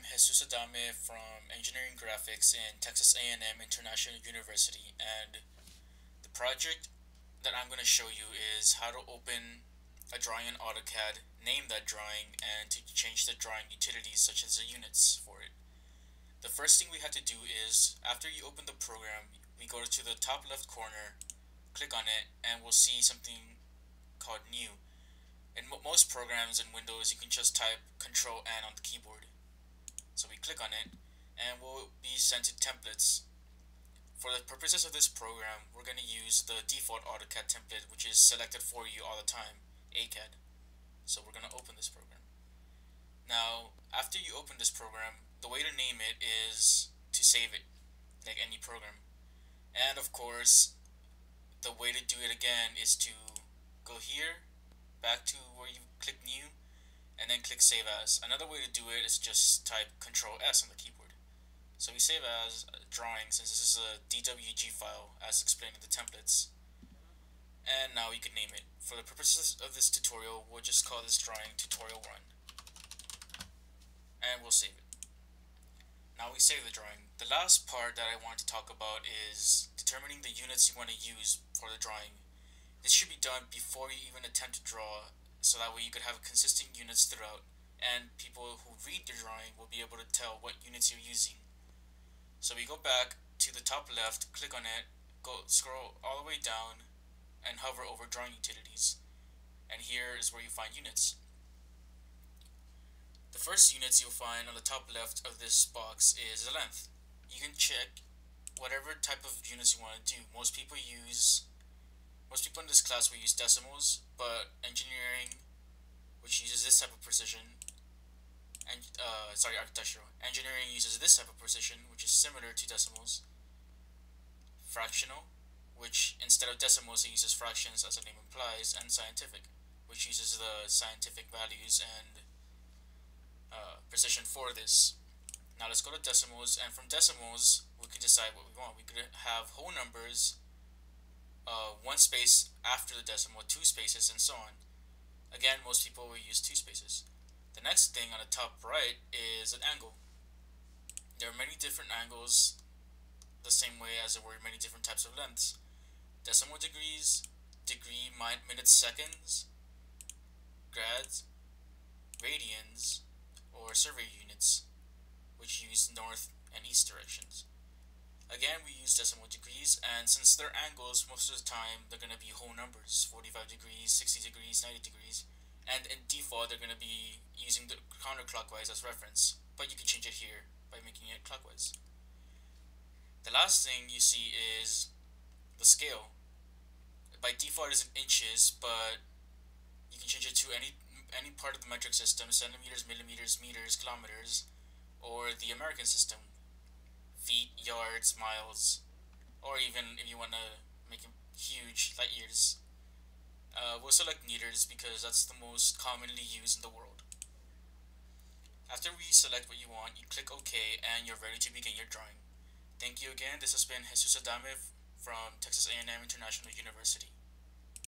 Jesus Adame from Engineering Graphics in Texas A&M International University, and the project that I'm going to show you is how to open a drawing in AutoCAD, name that drawing, and to change the drawing utilities such as the units for it. The first thing we have to do is, after you open the program, we go to the top left corner, click on it, and we'll see something called New. In most programs in Windows, you can just type Control N on the keyboard. So we click on it, and we'll be sent to templates. For the purposes of this program, we're going to use the default AutoCAD template, which is selected for you all the time, ACAD. So we're going to open this program. Now, after you open this program, the way to name it is to save it, like any program. And of course, the way to do it again is to go here, back to where you click New, and then click Save As. Another way to do it is just type Control S on the keyboard. So we save as drawing, since this is a DWG file as explained in the templates. And now we can name it. For the purposes of this tutorial, we'll just call this drawing Tutorial 1. And we'll save it. Now we save the drawing. The last part that I want to talk about is determining the units you want to use for the drawing. This should be done before you even attempt to draw, so that way you could have consistent units throughout, and people who read the drawing will be able to tell what units you're using. So we go back to the top left, click on it, scroll all the way down, and hover over drawing utilities. And here is where you find units. The first units you'll find on the top left of this box is the length. You can check whatever type of units you want to do. Most people in this class will use decimals, but engineering, which uses this type of precision, and architectural. Engineering uses this type of precision, which is similar to decimals. Fractional, which instead of decimals it uses fractions as the name implies, and scientific, which uses the scientific values and precision for this. Now let's go to decimals, and from decimals we can decide what we want. We could have whole numbers, one space after the decimal, two spaces, and so on. Again, most people will use two spaces. The next thing on the top right is an angle. There are many different angles, the same way as there were many different types of lengths. Decimal degrees, degree, minutes, seconds, grads, radians, or survey units, which use north and east directions. Again, we use decimal degrees, and since they're angles, most of the time they're going to be whole numbers, 45 degrees, 60 degrees, 90 degrees, and in default they're going to be using the counterclockwise as reference, but you can change it here by making it clockwise. The last thing you see is the scale. By default it's in inches, but you can change it to any part of the metric system, centimeters, millimeters, meters, kilometers, or the American system, feet, yards, miles, or even if you want to make it huge, light years. We'll select meters because that's the most commonly used in the world. After we select what you want, you click OK and you're ready to begin your drawing. Thank you again. This has been Jesus Adame from Texas A&M International University.